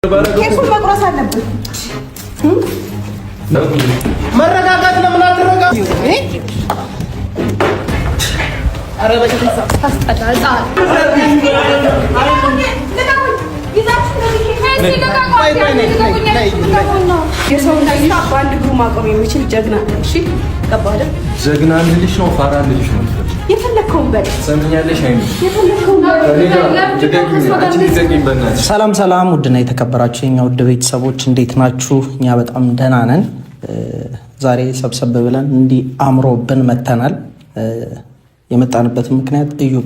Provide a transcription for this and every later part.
ኬኩን መቁረስ አለብን። መረጋጋት ለምን አትረጋጋ? ኧረ በተሰጣ ታስጠላ የሰው ላይ በአንድ እግሩ ማቆም የሚችል ጀግና ነው። እሺ ገባህ? ጀግና ልልሽ ነው ፋራ ልልሽ ነው? የፈለከውን በል ሰምኛለሽ። ሰላም ሰላም፣ ውድና የተከበራችሁ የኛ ውድ ቤተሰቦች እንዴት ናችሁ? እኛ በጣም ደህና ነን። ዛሬ ሰብሰብ ብለን እንዲህ አምሮብን መተናል። የመጣንበት ምክንያት እዩብ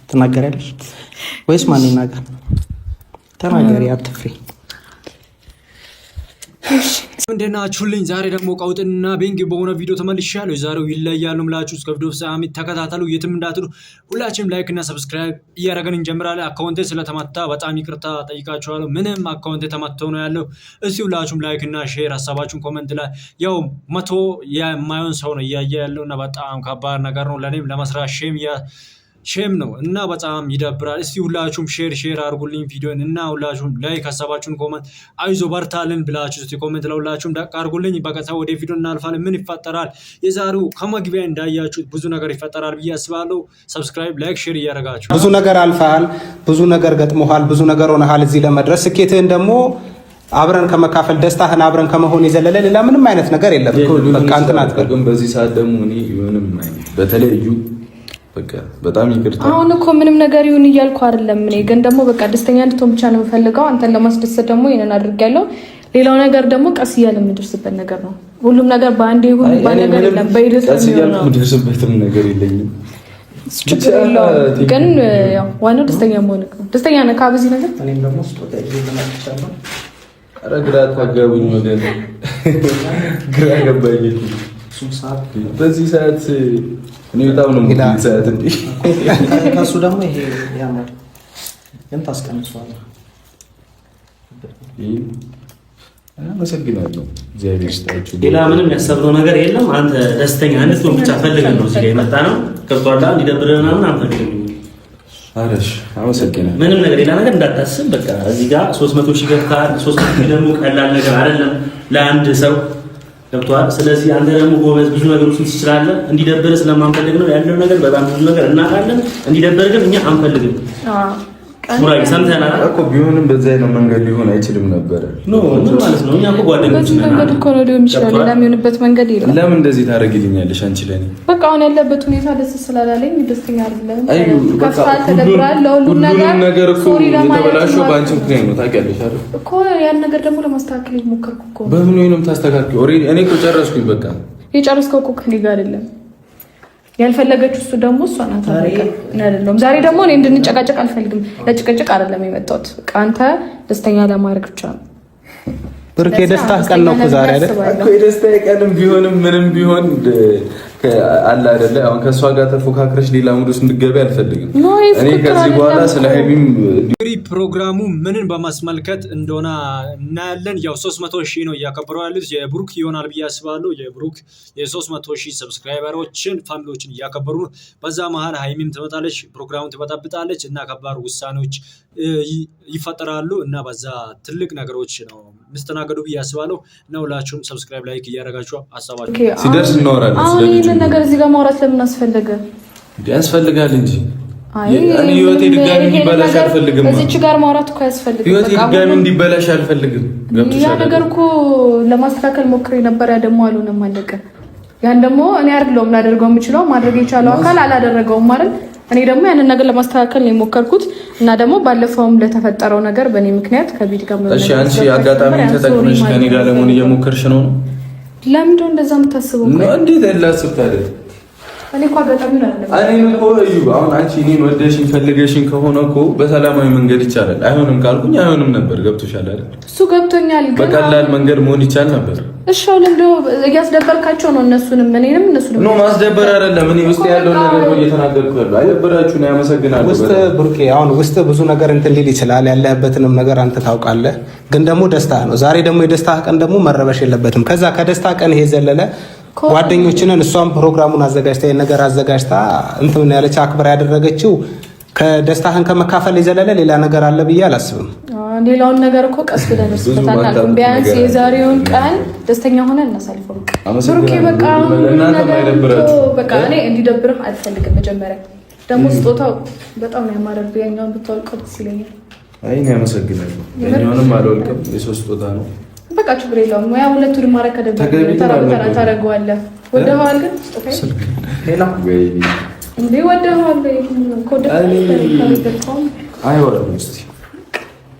ትናገሪያለሽ ወይስ ማን ይናገር? ተናገሪ፣ አትፍሪ። እንዴት ናችሁልኝ? ዛሬ ደግሞ ቀውጥና ቤንግ በሆነ ቪዲዮ ተመልሻለሁ። የዛሬው ይለያሉ ምላችሁ። እስከ ቪዲዮ ፍጻሜ ተከታተሉ፣ የትም እንዳትሉ። ሁላችንም ላይክ እና ሰብስክራይብ እያደረገን እንጀምራለን። አካውንቴ ስለተመታ በጣም ይቅርታ ጠይቃችኋለሁ። ምንም አካውንቴ ተመተው ነው ያለው። እስቲ ሁላችሁም ላይክ እና ሼር ሀሳባችሁን ኮሜንት ላይ ያው መቶ የማይሆን ሰው ነው እያየ ያለው እና በጣም ከባድ ነገር ነው። ለኔም ለመስራት ሼም ነው እና በጣም ይደብራል። እስቲ ሁላችሁም ሼር አድርጉልኝ ቪዲዮን እና ሁላችሁም ላይክ ሀሳባችሁን ኮሜንት አይዞ በርታልን ብላችሁ እስቲ ኮሜንት ለሁላችሁም ደቅ አድርጉልኝ። በቀጥታ ወደ ቪዲዮ እናልፋለን። ምን ይፈጠራል? የዛሬው ከመግቢያ እንዳያችሁት ብዙ ነገር ይፈጠራል ብዬ አስባለሁ። ሰብስክራይብ፣ ላይክ፣ ሼር እያደረጋችሁ ብዙ ነገር አልፈሃል፣ ብዙ ነገር ገጥሞሃል፣ ብዙ ነገር ሆነሃል እዚህ ለመድረስ። ስኬትህን ደግሞ አብረን ከመካፈል ደስታህን አብረን ከመሆን የዘለለ ሌላ ምንም አይነት ነገር የለም። በቃ እንትን አትቀርም። በዚህ ሰዓት ደግሞ እኔ ምንም አይነት በተለይ በቃ በጣም ይቅርታ። አሁን እኮ ምንም ነገር ይሁን እያልኩ አይደለም። እኔ ግን ደግሞ በቃ ደስተኛ እንድትሆን ብቻ ነው የምፈልገው። አንተን ለማስደሰት ደግሞ ይሄንን አድርጌያለሁ። ሌላው ነገር ደግሞ ቀስ እያለ የምደርስበት ነገር ነው። ሁሉም ነገር በአንዴ ይሁን ነገር የለም። በሂደት ነው የሚሆነው። የምደርስበትም ነገር የለኝም። ችግር የለውም። ግን ያው ዋናው ደስተኛ መሆን ነው። ደስተኛ ነህ ከዚህ ነገር? እኔም ደግሞ ስጦታ ይዘመጣቻለሁ። ኧረ ግራ ታጋቡኝ ወገን፣ ግራ ገባኝ። በዚህ ሰዓት እኔ በጣም ነው ሰዓት እንዴ ከሱ ደግሞ ይሄ ያምራል፣ ግን ታስቀምጠዋለህ። አመሰግናለሁ። እግዚአብሔር ይስጣችሁ። ሌላ ምንም ያሰብነው ነገር የለም። አንተ ደስተኛ እንድትሆን ብቻ ፈልገን ነው እዚህ የመጣ ነው። ከቷላ እንዲደብርህ ምናምን አንፈልግም። አረሽ አመሰግናለሁ። ምንም ነገር ሌላ ነገር እንዳታስብ። በቃ እዚህ ጋር 300 ሺህ ገብታል። 300 ደግሞ ቀላል ነገር አይደለም ለአንድ ሰው ገብቷል። ስለዚህ አንተ ደግሞ ጎበዝ ብዙ ነገሮችን ትችላለህ። እንዲደብርህ ስለማንፈልግ ነው ያለው ነገር። በጣም ብዙ ነገር እናውቃለን። እንዲደብርህ ግን እኛ አንፈልግም። ሙራይ ሰምተናል እኮ ቢሆንም በዛ አይነት መንገድ ሊሆን አይችልም ነበር። ምን ማለት ነው? እኛ እኮ ጓደኞች ነን። መንገድ እኮ ነው ሊሆን ይችላል። ሌላ የሚሆንበት መንገድ የለም። ለምን እንደዚህ ታደርጊልኛለሽ አንቺ ለኔ? በቃ አሁን ያለበት ሁኔታ ደስ ስላላለኝ ደስተኛ አይደለም። ከፋል ተደብራል። ለሁሉም ነገር እኮ የተበላሸው በአንቺ ምክንያት ነው። ታውቂያለሽ አይደል እኮ ያን ነገር ደግሞ ለማስተካከል እየሞከርኩ እኮ። በምን ነው የምታስተካክለው? ኦሬዲ እኔ እኮ ጨረስኩኝ። በቃ የጨረስከው እኮ ከእኔ ጋር አይደለም። ያልፈለገችው እሱ ደግሞ እሷ ናት አይደለም። ዛሬ ደግሞ እኔ እንድንጨቃጨቅ አልፈልግም። ለጭቅጭቅ አይደለም የመጣሁት። በቃ አንተ ደስተኛ ለማድረግ ብቻ ነው። ብርክ የደስታ ቀን ነው እኮ ዛሬ አይደል? እኮ የደስታ ቀንም ቢሆንም ምንም ቢሆን አለ አይደለ? አሁን ከሷ ጋር ተፎካክረሽ ሌላ ሙድ ውስጥ እንድትገቢ አልፈልግም። እኔ ከዚህ በኋላ ስለ ሀይሚም ፕሮግራሙ ምንን በማስመልከት እንደሆነ እናያለን። ያው 300 ሺህ ነው እያከበረው ያሉት። የብሩክ ይሆናል ብዬ አስባለሁ። የብሩክ የ300 ሺህ ሰብስክራይበሮችን ፋሚሊዎችን እያከበሩ ነው። በዛ መሀል ሀይሚም ትመጣለች፣ ፕሮግራሙን ትበጣብጣለች እና ከባድ ውሳኔዎች ይፈጠራሉ እና በዛ ትልቅ ነገሮች ነው ምስተናገዱ ብዬ አስባለሁ። እና ሁላችሁም ሰብስክራይብ ላይክ እያደረጋችሁ ሀሳባችሁ ሲደርስ እናወራለን። አሁን ይሄንን ነገር እዚህ ጋር ማውራት ለምን አስፈለገ? ያስፈልጋል እንጂ እኔ ህይወቴ ድጋሚ እንዲበላሽ አልፈልግም። እዚች ጋር ማውራት እኮ ያስፈልጋል። ህይወቴ ድጋሚ እንዲበላሽ አልፈልግም። ያ ነገር እኮ ለማስተካከል ሞክሬ ነበር። ያ ደግሞ አልሆነም፣ አለቀ። ያን ደግሞ እኔ አይደለሁም ላደርገው የምችለው። ማድረግ የቻለው አካል አላደረገውም ማለት እኔ ደግሞ ያንን ነገር ለማስተካከል ነው የሞከርኩት እና ደግሞ ባለፈውም ለተፈጠረው ነገር በእኔ ምክንያት ከቤት ጋር እሺ፣ አንቺ አጋጣሚ ተጠቅመሽ ከኔ ጋር ለመሆን እየሞከርሽ ነው። ለምንድን ነው እንደዛ የምታስበው? እንዴት ያላስብ ታዲያ? እኔ እኮ አጋጣሚ ነው አይደለም። እኔ እኮ አሁን አንቺ እኔን ወደሽኝ ፈልገሽኝ ከሆነ እኮ በሰላማዊ መንገድ ይቻላል። አይሆንም ካልኩኝ አይሆንም ነበር። ገብቶሻል አይደል? እሱ ገብቶኛል። ግን በቀላል መንገድ መሆን ይቻል ነበር። እሺ አሁን እንደው እያስደበርካቸው ነው እነሱንም እኔንም እነሱንም። ኖ ማስደበር አይደለም። እኔ ውስጥ ያለው ነገር ነው እየተናገርኩ ያለው። አይደበራችሁ ነው። ያመሰግናለሁ። ውስጥ ብሩኬ አሁን ውስጥ ብዙ ነገር እንትን ሊል ይችላል። ያለህበትንም ነገር አንተ ታውቃለህ። ግን ደግሞ ደስታ ነው። ዛሬ ደግሞ የደስታ ቀን ደግሞ መረበሽ የለበትም። ከዛ ከደስታ ቀን ይሄ ዘለለ ጓደኞችንን እሷም ፕሮግራሙን አዘጋጅታ የነገር አዘጋጅታ እንትን ያለች አክብራ ያደረገችው ከደስታህን ከመካፈል የዘለለ ሌላ ነገር አለ ብዬ አላስብም። ሌላውን ነገር እኮ ቀስ ብለን እንስፈታለን። ቢያንስ የዛሬውን ቀን ደስተኛ ሆነን እናሳልፈው። ብሩኬ በቃ እኔ እንዲደብርህ አልፈልግም። መጀመሪያ ደግሞ ስጦታው በጣም ነው ያማረብህ። ያኛውን ብታወልቀው ደስ ይለኛል። አይ እኔ አመሰግናለሁ። ያኛውንም አልወልቅም፣ የሶስት ስጦታ ነው። በቃ ችግር የለውም። ያ ሁለቱንም ማረግ ከደበረ ተራ ታደርገዋለህ። ወደኋላ ግን ስጦታ ሌላ እንዴ ወደኋላ አይወራም። እስቲ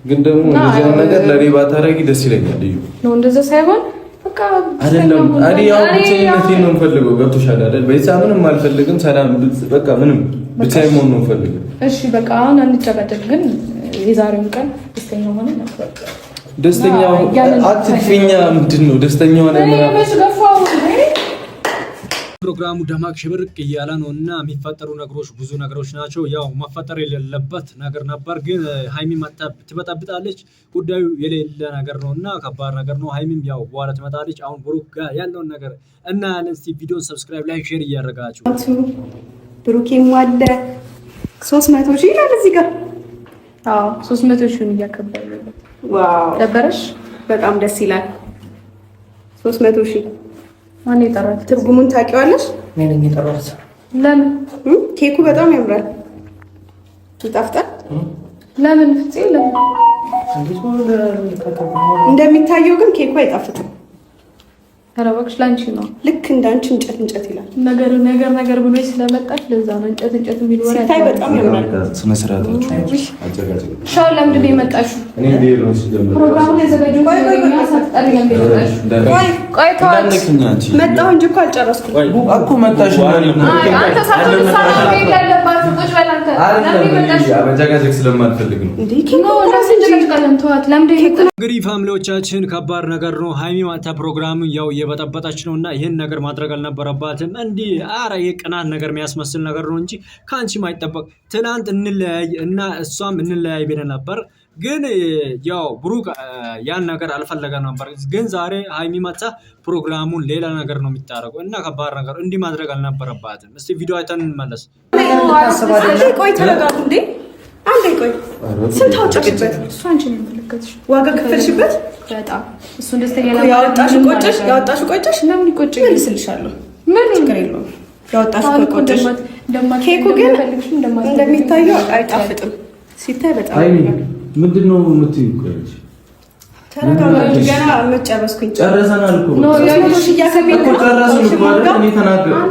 ግን ደግሞ እንደዚህ ነገር ለሌባ ታረጊ ደስ ይለኛል። እዩ ነው እንደዛ ሳይሆን በቃ አይደለም። ያው ብቻዬነቴን ነው የምፈልገው። ገብቶሻል አይደል? በይሳ ምንም አልፈልግም። ሰላም በቃ ምንም ብቻዬን መሆን ነው የምፈልገው። እሺ በቃ አሁን አንጨቃጨቅ። ግን የዛሬውን ቀን ደስተኛ ሆነ ነበር። ደስተኛ አትፊኛ። ምንድን ነው ደስተኛ ሆነ ፕሮግራሙ ደማቅ ሽብርቅ እያለ ነው እና የሚፈጠሩ ነገሮች ብዙ ነገሮች ናቸው። ያው መፈጠር የሌለበት ነገር ነበር፣ ግን ሀይሚ ትበጠብጣለች። ጉዳዩ የሌለ ነገር ነው እና ከባድ ነገር ነው። ሀይሚም ያው በኋላ ትመጣለች። አሁን ብሩክ ጋር ያለውን ነገር እና ያለን እስቲ ቪዲዮን ሰብስክራይብ፣ ላይክ፣ ሼር እያደረጋችሁ ብሩኬም አለ 300 ሺህ ይላል እዚህ ጋር። አዎ 300 ሺህ እያከበረ ነው። ዋው ደበረሽ? በጣም ደስ ይላል። 300 ሺህ ማን ይጠራል? ትርጉሙን ታውቂዋለሽ? እኔ ነኝ የጠራሁት። ለምን? ኬኩ በጣም ያምራል። ይጣፍጣል። ለምን? ፍፄ ለምን? እንደሚታየው ግን ኬኩ አይጣፍጥም። ኧረ እባክሽ ላንቺ ነው። ልክ እንዳንቺ እንጨት እንጨት ይላል። ነገር ብሎ ስለመጣች ለዛ ነው እንጨት የሚል ወሬ። ሲታይ በጣም ያምራል። ስነ ስርዓታችሁ አዘጋጅ። ሻው ለምንድን ነው የመጣሽው? እኔ ዴር ነው ሲጀምር ፕሮግራሙን ያዘጋጀው ቆይ መጣሁ እንጂ እኮ አልጨረስኩም እኮ መጣሽ አንተ ሳትሰራ ነው ያለባት። ቁጭ በል አንተ። ለምን መጣሽ? አበጃጋጅ ስለማልፈልግ ነው እንዴ ኬኩ እንግዲህ ፋሚሊዎቻችን ከባድ ነገር ነው። ሀይሚ ማታ ፕሮግራሙን ያው እየበጠበጠች ነው እና ይህን ነገር ማድረግ አልነበረባትም። እንዲህ አረ የቅናት ነገር የሚያስመስል ነገር ነው እንጂ ከአንቺ ማይጠበቅ። ትናንት እንለያይ እና እሷም እንለያይ ብለን ነበር፣ ግን ያው ብሩክ ያን ነገር አልፈለገ ነበር። ግን ዛሬ ሀይሚ ማታ ፕሮግራሙን ሌላ ነገር ነው የሚታረገው እና ከባድ ነገር እንዲህ ማድረግ አልነበረባትም። እስቲ ቪዲዮ አይተን እንመለስ። ቆይ ተረጋጉ እንዴ አንዴ ቆይ። ስንት አውጪበት? እሱ አንቺ ነው የምትለከትሽ። ዋጋ ከፈልሽበት በጣም እሱን ደስተኛ ያወጣሽው ቆጨሽ። ለምን ይቆጨኝ? መልስልሻለሁ። ምን ችግር የለውም። ያወጣሽው ቆጨሽ። ኬኩ ግን እንደሚታየው አይጣፍጥም። ሲታይ በጣም ምንድነው የምትይው? ተረጋጋችሁ። ገና መጨረስኩኝ። ጨረሰናል እኮ ነው ያሉሽ። እያከበኝ ነው። ጨረስን እኮ አይደል? እኔ ተናገርኩ።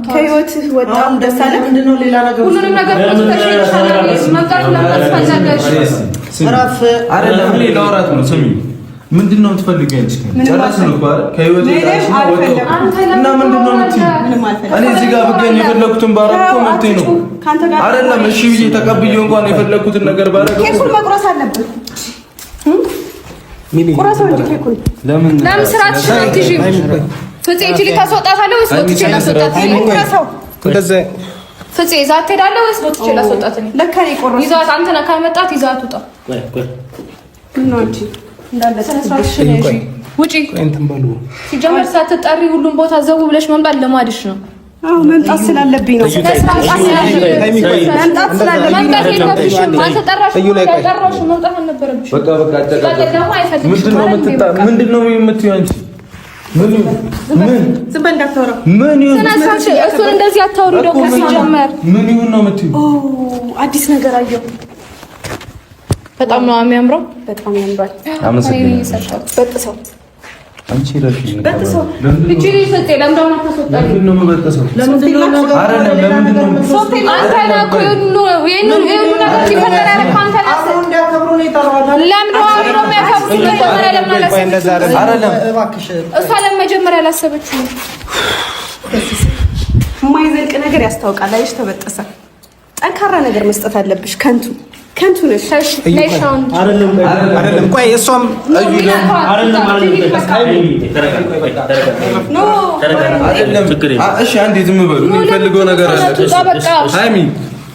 ከህይወትህ ወጣሁ። ደስ አለ። ምንድነው ሌላ ነገር? ሁሉንም ነገር አይደለም ሌላ ወራት ነው። ስሚ ምንድነው የምትፈልጊው አንቺ? ጨረስን እኮ አይደል? ከህይወት እና ምንድነው የምትይው? እኔ እዚህ ጋር ብገኝ የፈለኩትን ባረግ እኮ መብቴ ነው አይደለም? እሺ ብዬ ተቀብዬው እንኳን የፈለኩትን ነገር ባረግ ኬኩን መቁረስ አለብን። ቁረሰው እንጂ ኬኩን ለምን ስራት ሽራት ይጂ ፍፄ እቺ ልታስወጣታለህ ወይስ ወጥቼ ላስወጣት? ቁረሰው እንደዛ ፍፄ ይዛት ትሄዳለህ ወይስ ወጥቼ ላስወጣት? ለካ ነው የቆረሰው። ይዛት አንተ ነህ ካመጣት ይዛት ውጣ። ነው እንጂ እንዳለ ተነሳሽ ነሽ ውጪ። እንትን በሉ ሲጀመር ሳትጠሪ ሁሉም ቦታ ዘው ብለሽ መምጣት ለማድሽ ነው። አዎ መምጣት ስላለብኝ ነው። መምጣት ስላለብኝ ምንድነው የምትይው አንቺ? ዝም በል እንዳታወራ። እሱን እንደዚህ አታውሪ። ደግሞ ሲጀመር ምን ይሁን ነው የምትይው? አዲስ ነገር አየሁ። በጣም ነው የሚያምረው። በጣም ያምራል። አመሰግናለሁ። በጥሰው አንቺ ረፊ ነው በጥሰው እቺ ፍፄ ለምንድነው የማታስወጣው? ለምን ነው የምበጥሰው? ለምንድነው ነገር አይደለም። ለምንድነው አንተ ነህ እኮ ይሄን ነገር ሲፈጠር ያደረግህ አንተ ነህ። አሁን እንዲያከብሩ ነው የጠራሁት። ለምን ነው አብረው የሚያከብሩት? መጀመሪያ ለምን አላሰበችም? አይደለም እባክሽ እሷ ለምን መጀመሪያ አላሰበችም? የማይዘልቅ ነገር ያስታውቃል። አይሽ ተበጠሰ። ጠንካራ ነገር መስጠት አለብሽ። ከንቱ ነሽ። አይደለም ቆይ እሷም እሺ አንዴ ዝም በሉ። የምፈልገው ነገር አለ። ሃይሚ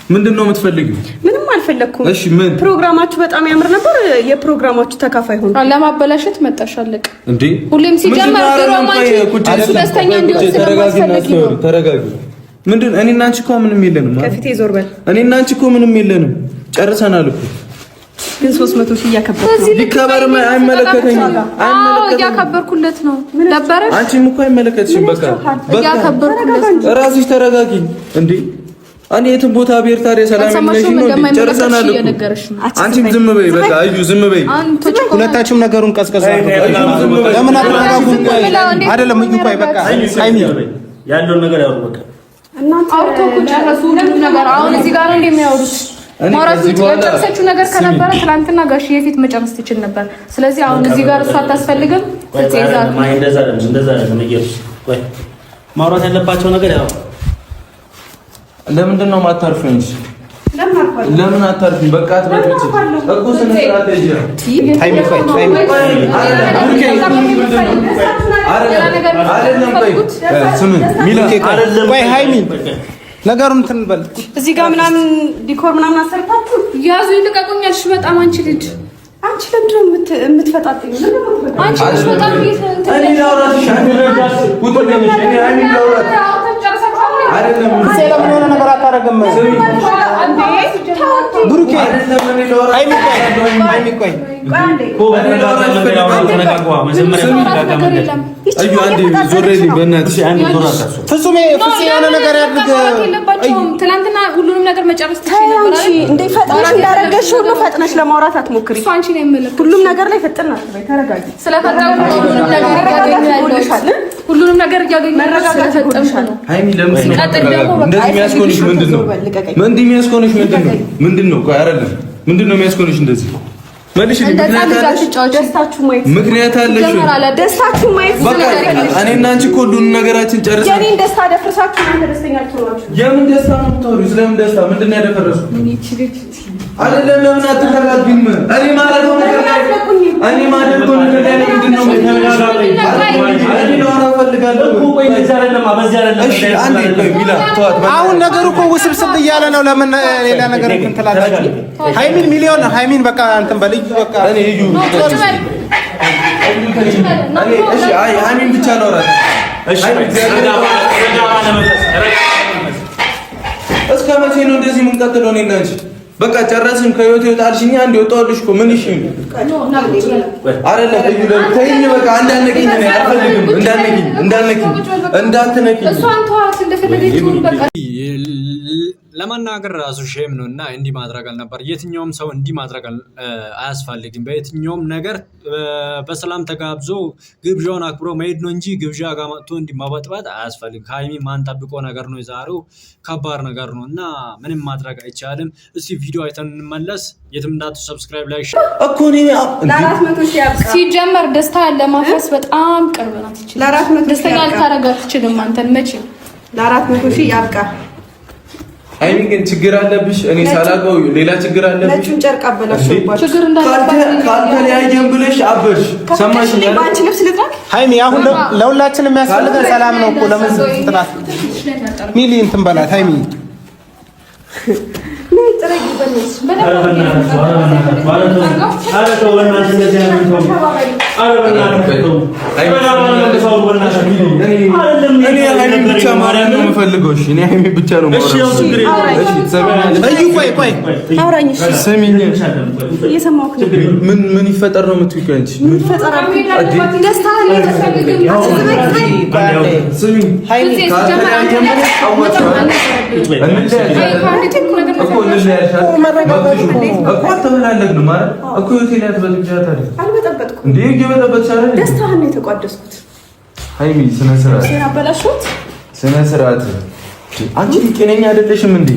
ምንድነው የምትፈልጊው? ምንም አልፈለኩም። እሺ ምን ፕሮግራማችሁ በጣም ያምር ነበር። የፕሮግራማችሁ ተካፋይ ሆኖ ለማበላሸት መጣሽ። አለቅ እንዴ ሁሌም ሲጀመር ድሮማንቺ ደስተኛ እንዲሆን ስለማትፈልጊ ነው። ተረጋጊ። ምንድን እኔ እና አንቺ እኮ ምንም የለንም። ከፊቴ ዞር በል። እኔ እና አንቺ እኮ ምንም የለንም፣ ጨርሰናል እኮ። ግን 300 ሺህ እያከበርኩ ነው። ሊከበርም አይመለከተኝም። እያከበርኩለት ነው። ደበረሽ? አንቺም እኮ አይመለከትሽም። በቃ እያከበርኩለት ነው። ራስሽ ተረጋጊ እንዴ። እኔ የትም ቦታ ብሄር ታዲያ ሰላም ነሽ ነው? ጨርሰናል እኮ። አንቺም ዝም በይ በቃ። እዩ ዝም በይ። ሁለታችሁም ነገሩን ቀዝቀዝ አድርጉ። ለምን አትረጋጉም? አይደለም እዩ ቆይ በቃ ሃይሚ ያለውን ነገር ያወሩ በቃ። እናንተ አውርቶ እኮ ጨረሱ ሁሉም ነገር። አሁን እዚህ ጋር እንደሚያወሩት ማውራት የጨረሰችው ነገር ከነበረ ትናንትና ጋሽዬ ፊት መጨረስ ትችል ነበር። ስለዚህ አሁን እዚህ ጋር እሷ አታስፈልግም። ትይዛለህ ማይ እንደዛ አይደለም እየሩስ ቆይ ማውራት ያለባቸው ነገር ያው ለምንድን ነው የማታርፊው? ለምን አታርፊም? በቃ አትበጥጪ እኮ ስነ ስርዓት ይጂ ሃይሚ ቆይ አይደለም ቆይ ስም ሚላ ቆይ ሃይሚ ነገሩን እንትን በል። እዚህ ጋር ምናምን ዲኮር ምናምን አሰርታችሁ ያዙ ይልቀቁኛልሽ። በጣም አንቺ ልጅ አንቺ ለምንድን ነው የምትፈጣጥኝ? አንቺ ልጅ በጣም እኔ ላውራሽ አይደለም ለምን የሆነ ነገር አታረግም? ብሩኬ ሃይሚ ቆይ ፍጹም የሆነ ነገር ያድርግ። ትናንትና ሁሉንም ነገር መጨረስ ትችላለሽ እንዴ? ፈጥነሽ እንዳረገሽ ሁሉ ፈጥነሽ ለማውራት አትሞክሪ። እሱ አንቺ ነው የምልህ። ሁሉም ነገር ላይ ፈጥና አትበይ። ተረጋጊ። ስለፈጠንኩ ሁሉንም ነገር እያገኘሁ ሁሉንም ነገር እያገኘሁ ስለፈጠንኩ ነው። ሃይሚ ለምን እንደዚህ የሚያስኮንሽ ምንድነው? ምንድነው? ቆይ አይደለም ምንድነው የሚያስኮንሽ እንደዚህ መልሽ? ምክንያት አለሽ? ደስታችሁ ማየት እኔ እና አንቺ እኮ ሁሉን ነገራችን ጨርሰን የኔን ደስታ ደፍርሳችሁ እናንተ ደስተኛ አትሆናችሁ። የምን ደስታ ነው የምታወሪው? ስለምን ደስታ? ምንድን ነው ያደፈረስኩት? አይደለም ለምን አትረጋጊም? እኔ ማደርገው ነገር ላይ ምንድን ነው? አሁን ነገሩ እኮ ውስብስብ እያለ ነው። ለምን ሌላ ነገር እንትን ትላላችሁ? ሃይሚን በቃ እንትን በልዩ በቃ እኔ እዩ እሺ ሃይሚን ብቻ ነው ራስ እሺ እስከ መቼ ነው እንደዚህ የምንቀጥለው? እኔ እና አንቺ በቃ ጨረስን። ከህይወት ይወጣልሽኛ እንደ ወጣልሽ እኮ ምን? እሺ አይደለም እዩ ተይኝ በቃ እንዳነቂኝ ነው አልፈልግም። እንዳትነቂኝ እሷን ተዋት እንደፈለገች በቃ ለማናገር ራሱ ሼም ነው እና እንዲህ ማድረግ አልነበር። የትኛውም ሰው እንዲህ ማድረግ አያስፈልግም። በየትኛውም ነገር በሰላም ተጋብዞ ግብዣውን አክብሮ መሄድ ነው እንጂ ግብዣ ጋር መጥቶ እንዲህ ማበጥበጥ አያስፈልግም። ከሃይሚ ማን ጠብቆ ነገር ነው የዛሬው ከባድ ነገር ነው እና ምንም ማድረግ አይቻልም። እስቲ ቪዲዮ አይተን እንመለስ። የትም እንዳትሉ ሰብስክራይብ ላይክ እኮ ነው ሲጀመር ደስታ ለማፍረስ በጣም ቅርብ ናት። ይችላል ደስተኛ ልታረጋት ትችልም። አንተን መቼ ለ400 ሺህ ያብቃ። ሃይሚ ግን ችግር አለብሽ። እኔ ሳላውቀው ሌላ ችግር አለብሽ። ነጩን ጨርቅ አበላሽባችሁ። ችግር እንዳለባት ካልተለያየን ብለሽ አበሽ ሰማሽ? ባንቺ ልብስ ልጥራክ። ሃይሚ አሁን ለሁላችንም የሚያስፈልገን ሰላም ነው እኮ። ለምን እንትናት ሚሊ እንትን በላት ሃይሚ ብቻ ማርያም ነው የምፈልገው። እሺ እኔ ሃይሚ ብቻ ነው የማወራው። ቆይ አውራኝ። ስሚኝ እየሰማሁህ ነው። ምን ይፈጠር ነው የምትይው አንቺ? ምን ይፈጠራል? ደስታ ነው ስሚኝ ሃይሚ ደስታህን ነው የተቋደስኩት። ሃይሚ ስነ ስርዓት አንቺ ጤነኛ አይደለሽም እንዴ?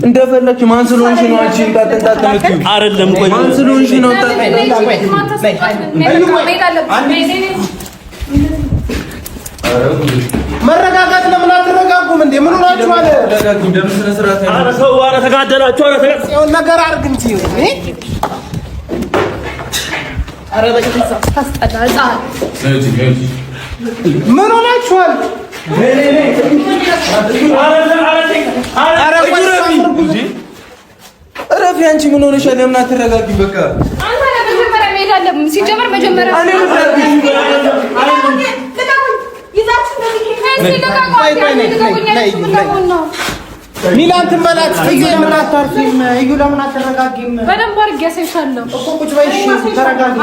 እንደፈለግሽ ማን ስለሆንሽ ነው አንቺ እንጣጣጣ የምትይው? አይደለም ቆይ ማን ስለሆንሽ ነው መረጋጋት ለምን አትረጋጉም እንዴ? ምን ሆናችኋል? ኧረ ሰው ኧረ ተጋደላችሁ። ኧረ ነገር አድርግ እንጂ ኧረ በቃ ታስጠላ። ምን ሆናችኋል? እረፊ። አንቺ ምን ሆነሻል? ለምን አትረጋጊም? በቃ አንተ ለመጀመሪያ መሄድ አለብን። ሲጀመር መጀመሪያ ሚላን ትመላት እዩ ለምን አታርፊም? እዩ ለምን አትረጋጊም? በደንብ አድርጌ ያሳይሻለሁ እኮ ቁጭ በይ እሺ። ተረጋጊ።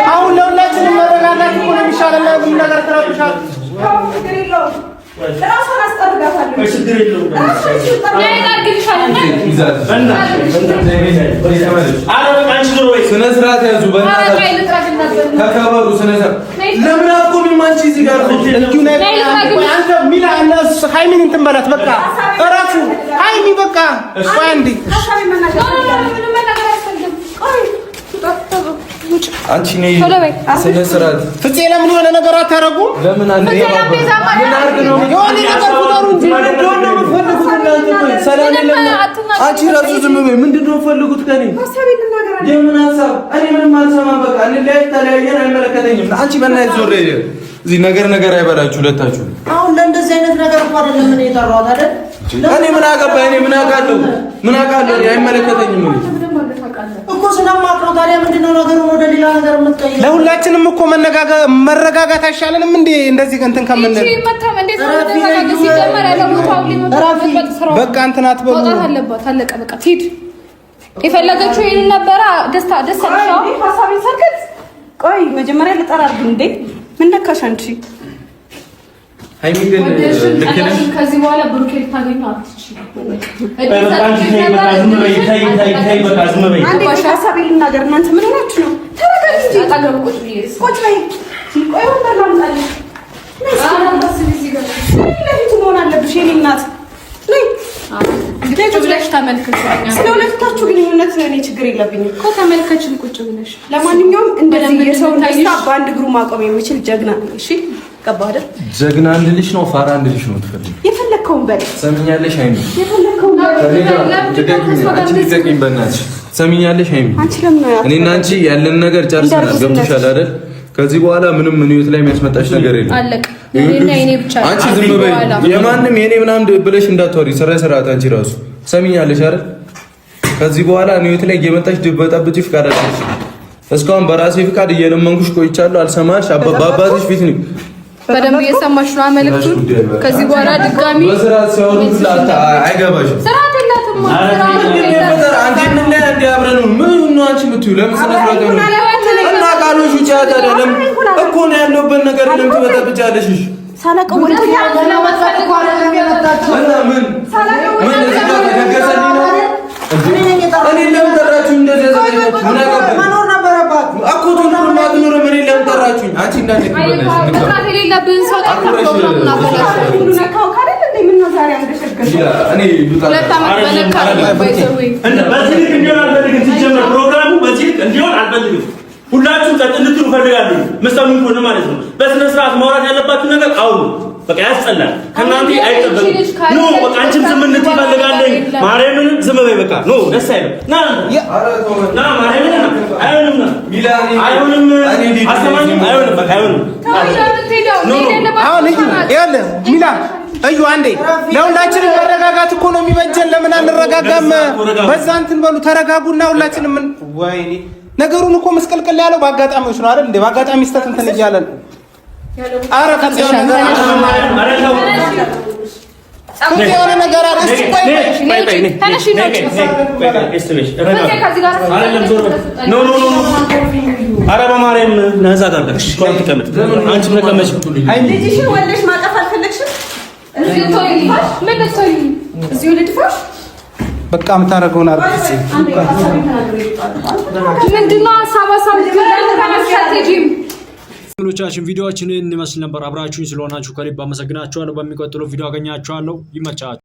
አሁን ለሁላችንም መረጋጋት እኮ ነው የሚሻለው። ለምን ነገር ተረብሻል? ራሷን አስጠርጋታለሁ። ችግር የለውም። ስነ ስርዓት ያዙ። ተከበሩ። ስነ ስርዓት ለምን አትቆሚም? አንቺ እዚህ ጋር አንተ ሚላ እነሱ ሃይሚን እንትን በላት በቃ እረፉ። ሃይሚ በቃ ቆይ አንዴ አንቺ ነይ ስነ ስርዓት ፍፄ ለምን የሆነ ነገር አታረጉም? ለምን አንዴ የሆነ ነገር ቁጠሩ እንጂ አንቺ ራሱ ዝም በይ። ምንድን ነው የምትፈልጉት ከኔ? የምን ሀሳብ? እኔ ምንም አልሰማም። በቃ እንለያይ። ተለያየን፣ አይመለከተኝም። አንቺ በእናትሽ ዞር እዚህ ነገር አይበላችሁ ሁለታችሁ። አሁን ለእንደዚህ አይነት ነገር እኮ አይደለም እኔ የጠራሁት አይደል? እኔ ምን አገባኝ? እኔ ምን አውቃለሁ? አይመለከተኝም እኮ ስለማውቀው። ታዲያ ምንድነው ነገሩን ወደ ሌላ ነገር የምትቀይረው? ለሁላችንም እኮ መረጋጋት አይሻለንም እንዴ? እንደዚህ እንትን ከምንል በቃ እንትን አትበሉ። አለባት አለቀ በቃ ትሂድ። የፈለገችው ይሄን ነበረ። ደስታ አለሻው ሐሳቤን ሰርከት። ቆይ መጀመሪያ ልጠራርግ እንዴ? ምን ነካሽ አንቺ? ሃይሚ ግን ልክ ነሽ። ከዚህ በኋላ ብሩኬ ልታገኘው አትችይም። ሐሳቤን ልናገር። እናንተ ምን ሆናችሁ ነው? ተረጋጊ እንጂ ቁጭ በይ። ቆይ ወንበር ላምጣልሽ። ለፊቱ መሆን አለብሽ የኔ እናት። ቁጭ ብለሽ ተመልከች። ስለ ሁለታችሁ ግንኙነት እኔ ችግር የለብኝም እኮ ተመልከችን ቁጭ ብለሽ። ለማንኛውም እንደዚህ የሰውን ደስታ በአንድ እግሩ ማቆም የሚችል ጀግና ነኝ። እሺ ገባህ አይደል? ጀግና እንድልሽ ነው ፋራ እንድልሽ ነው ትፈልጊ? የፈለከውን በል። ሰሚኛለሽ ሃይሚ? የፈለከውን በል። አንቺ ልትዘቂኝ በእናትሽ። ሰሚኛለሽ ሃይሚ? እኔና አንቺ ያለን ነገር ጨርሰናል። ገብቶሻል አይደል? ከዚህ በኋላ ምንም ህይወት ላይ የሚያስመጣሽ ነገር የለም። አለቀ። የኔና የኔ ብቻ። አንቺ ዝም በይ። የማንም የኔ ምናምን ብለሽ እንዳትወሪ። ስርዓት አንቺ ራሱ ሰሚኛለሽ አይደል? ከዚህ በኋላ ህይወት ላይ እየመጣሽ ድበጣብጪ ፍቃድ አለሽ። እስካሁን በራሴ ፍቃድ እየለመንኩሽ ቆይቻለሁ። አልሰማሽ። በአባትሽ ፊት ነው በደንብ እየሰማሽ ነው መልዕክቱን። ከዚህ በኋላ ድጋሚ በስርዓት ሲያወሩ አይገባሽም። ስርዓት የላትም። አንቺ ምን ላይ እንዲያብረን ምን ነው አንቺ የምትይው? ለምን ስነስርዓት ነው እና ቃሎሽ ብቻ አይደለም እኮ ነው ያለውበት ነገር ለምን ትበጣብጫለሽ? እሺ ሳላቀው ወደ እና ምን እዚህ ጋር ተደገሰልኝ ነው እኔ ለምን ጠራችሁ? እንደዚህ ያዘጋጃችሁ ምን አገባኝ? መኖር ነበረባት እኮ ቶሎ ማግኖር ምን ለምን ጠራችሁኝ? አንቺ እንዳትቀበለሽ ጥራት የሌለብን ሰው ጠርተሽ ፕሮግራሙን አበላሽ። ሁሉ ነካው ካደል እንዴ? ምን ነው ዛሬ አንገሸገሽ? እኔ ሁለት ዓመት በለካ ባይዘው በዚህ ልክ እንዲሆን አልፈልግም። ሲጀመር ፕሮግራሙ በዚህ ልክ እንዲሆን አልፈልግም። ሁላችሁም ጸጥ እንድትሉ እፈልጋለሁ። መስተሙን ሆነ ማለት ነው። በስነ ስርዓት ማውራት ያለባችሁ ነገር አውሩ። በቃ ያስጠላል። ከእናንተ አይጠበቅም። ኖ በቃ አንቺም ዝም እንድትይ እፈልጋለሁ። ማርያምን ዝም በይ በቃ። ኖ ደስ አይልም። ና ማርያምን አይሆንም። አይሆንም። አስተማኝም አይሆንም። በቃ አይሆንም። አሁን ይኸውልህ ሚላ እዩ አንዴ ለሁላችንም መረጋጋት እኮ ነው የሚበጀን። ለምን አንረጋጋም? በዛ እንትን በሉ ተረጋጉና ሁላችንም ምን ወይኔ ነገሩን እኮ መስቀልቀል ያለው በአጋጣሚዎች ነው አይደል እንዴ? በአጋጣሚ ስተት እንትን እያለን አረ ከዚህ ነገር የሆነ ነገር አለ። እሺ ቆይ ተነሽ ነው ኖ አረ በማርያም ነዛ ጋር እሺ ቆይ ተቀመጥ። አንቺ ምን ተቀመጭ? ልጅሽን ወለሽ ማቀፍ አልፈለግሽም? እዚሁ ተይልፋሽ ምን ልትሰሪ? እዚሁ ልድፋሽ? በቃ የምታደርገውን አርግስ። ምንድነው ሀሳብ ተመሳሳይጂም ቻችን ቪዲዮአችንን እንመስል ነበር። አብራችሁኝ ስለሆናችሁ ከልብ አመሰግናችኋለሁ። በሚቀጥለው ቪዲዮ አገኛችኋለሁ። ይመቻችሁ።